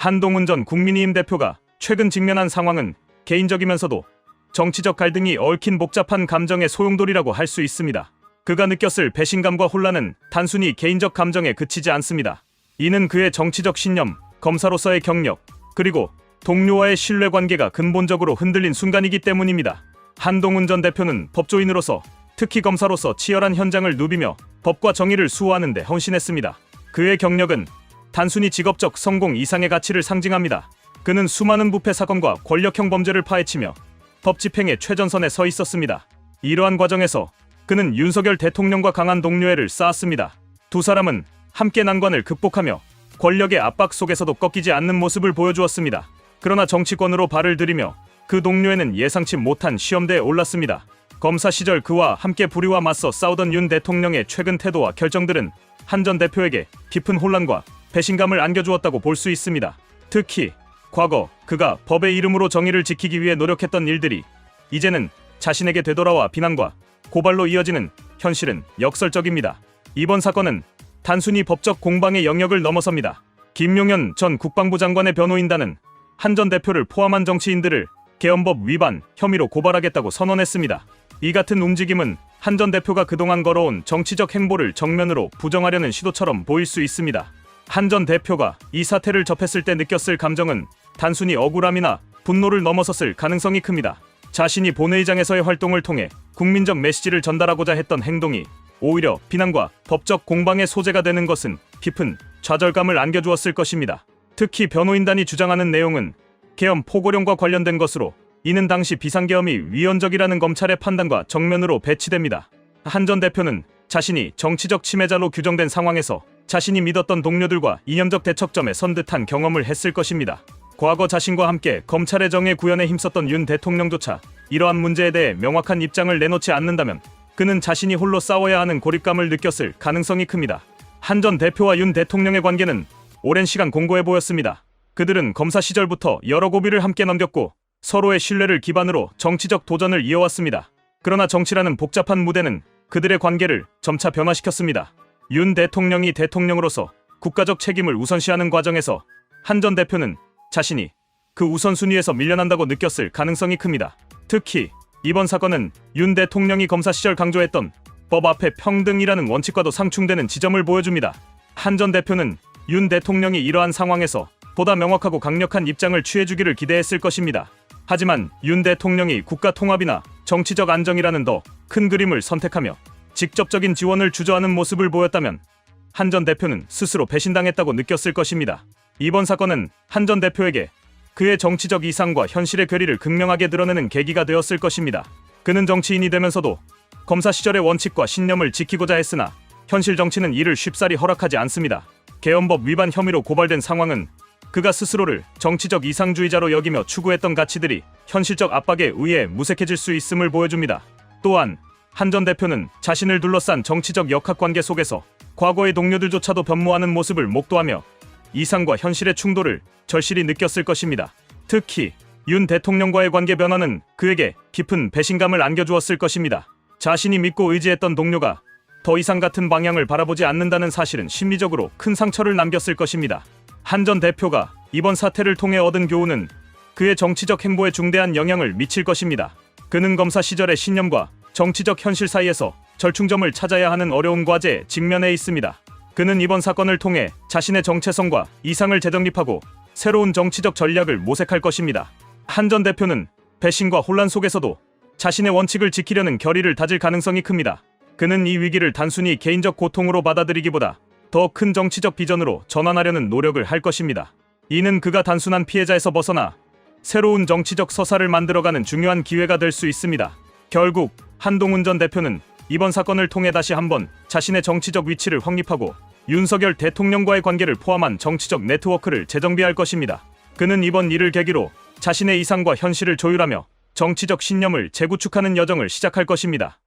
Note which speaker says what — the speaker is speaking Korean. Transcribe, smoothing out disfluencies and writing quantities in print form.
Speaker 1: 한동훈 전 국민의힘 대표가 최근 직면한 상황은 개인적이면서도 정치적 갈등이 얽힌 복잡한 감정의 소용돌이라고 할 수 있습니다. 그가 느꼈을 배신감과 혼란은 단순히 개인적 감정에 그치지 않습니다. 이는 그의 정치적 신념, 검사로서의 경력, 그리고 동료와의 신뢰관계가 근본적으로 흔들린 순간이기 때문입니다. 한동훈 전 대표는 법조인으로서, 특히 검사로서 치열한 현장을 누비며 법과 정의를 수호하는 데 헌신했습니다. 그의 경력은 단순히 직업적 성공 이상의 가치를 상징합니다. 그는 수많은 부패 사건과 권력형 범죄를 파헤치며 법 집행의 최전선에 서 있었습니다. 이러한 과정에서 그는 윤석열 대통령과 강한 동료애를 쌓았습니다. 두 사람은 함께 난관을 극복하며 권력의 압박 속에서도 꺾이지 않는 모습을 보여주었습니다. 그러나 정치권으로 발을 들이며 그 동료애는 예상치 못한 시험대에 올랐습니다. 검사 시절 그와 함께 불의와 맞서 싸우던 윤 대통령의 최근 태도와 결정들은 한 전 대표에게 깊은 혼란과 배신감을 안겨주었다고 볼 수 있습니다. 특히 과거 그가 법의 이름으로 정의를 지키기 위해 노력했던 일들이 이제는 자신에게 되돌아와 비난과 고발로 이어지는 현실은 역설적입니다. 이번 사건은 단순히 법적 공방의 영역을 넘어섭니다. 김용현 전 국방부 장관의 변호인단은 한 전 대표를 포함한 정치인들을 계엄법 위반 혐의로 고발하겠다고 선언했습니다. 이 같은 움직임은 한 전 대표가 그동안 걸어온 정치적 행보를 정면으로 부정하려는 시도처럼 보일 수 있습니다. 한 전 대표가 이 사태를 접했을 때 느꼈을 감정은 단순히 억울함이나 분노를 넘어섰을 가능성이 큽니다. 자신이 본회의장에서의 활동을 통해 국민적 메시지를 전달하고자 했던 행동이 오히려 비난과 법적 공방의 소재가 되는 것은 깊은 좌절감을 안겨주었을 것입니다. 특히 변호인단이 주장하는 내용은 계엄 포고령과 관련된 것으로 이는 당시 비상계엄이 위헌적이라는 검찰의 판단과 정면으로 배치됩니다. 한 전 대표는 자신이 정치적 침해자로 규정된 상황에서 자신이 믿었던 동료들과 이념적 대척점에 선 듯한 경험을 했을 것입니다. 과거 자신과 함께 검찰의 정의 구현에 힘썼던 윤 대통령조차 이러한 문제에 대해 명확한 입장을 내놓지 않는다면 그는 자신이 홀로 싸워야 하는 고립감을 느꼈을 가능성이 큽니다. 한 전 대표와 윤 대통령의 관계는 오랜 시간 공고해 보였습니다. 그들은 검사 시절부터 여러 고비를 함께 넘겼고 서로의 신뢰를 기반으로 정치적 도전을 이어왔습니다. 그러나 정치라는 복잡한 무대는 그들의 관계를 점차 변화시켰습니다. 윤 대통령이 대통령으로서 국가적 책임을 우선시하는 과정에서 한 전 대표는 자신이 그 우선순위에서 밀려난다고 느꼈을 가능성이 큽니다. 특히 이번 사건은 윤 대통령이 검사 시절 강조했던 법 앞에 평등이라는 원칙과도 상충되는 지점을 보여줍니다. 한 전 대표는 윤 대통령이 이러한 상황에서 보다 명확하고 강력한 입장을 취해주기를 기대했을 것입니다. 하지만 윤 대통령이 국가 통합이나 정치적 안정이라는 더 큰 그림을 선택하며 직접적인 지원을 주저하는 모습을 보였다면 한 전 대표는 스스로 배신당했다고 느꼈을 것입니다. 이번 사건은 한 전 대표에게 그의 정치적 이상과 현실의 괴리를 극명하게 드러내는 계기가 되었을 것입니다. 그는 정치인이 되면서도 검사 시절의 원칙과 신념을 지키고자 했으나 현실 정치는 이를 쉽사리 허락하지 않습니다. 계엄법 위반 혐의로 고발된 상황은 그가 스스로를 정치적 이상주의자로 여기며 추구했던 가치들이 현실적 압박에 의해 무색해질 수 있음을 보여줍니다. 또한 한 전 대표는 자신을 둘러싼 정치적 역학관계 속에서 과거의 동료들조차도 변모하는 모습을 목도하며 이상과 현실의 충돌을 절실히 느꼈을 것입니다. 특히 윤 대통령과의 관계 변화는 그에게 깊은 배신감을 안겨주었을 것입니다. 자신이 믿고 의지했던 동료가 더 이상 같은 방향을 바라보지 않는다는 사실은 심리적으로 큰 상처를 남겼을 것입니다. 한 전 대표가 이번 사태를 통해 얻은 교훈은 그의 정치적 행보에 중대한 영향을 미칠 것입니다. 그는 검사 시절의 신념과 정치적 현실 사이에서 절충점을 찾아야 하는 어려운 과제에 직면해 있습니다. 그는 이번 사건을 통해 자신의 정체성과 이상을 재정립하고 새로운 정치적 전략을 모색할 것입니다. 한 전 대표는 배신과 혼란 속에서도 자신의 원칙을 지키려는 결의를 다질 가능성이 큽니다. 그는 이 위기를 단순히 개인적 고통으로 받아들이기보다 더 큰 정치적 비전으로 전환하려는 노력을 할 것입니다. 이는 그가 단순한 피해자에서 벗어나 새로운 정치적 서사를 만들어가는 중요한 기회가 될 수 있습니다. 결국 한동훈 전 대표는 이번 사건을 통해 다시 한번 자신의 정치적 위치를 확립하고 윤석열 대통령과의 관계를 포함한 정치적 네트워크를 재정비할 것입니다. 그는 이번 일을 계기로 자신의 이상과 현실을 조율하며 정치적 신념을 재구축하는 여정을 시작할 것입니다.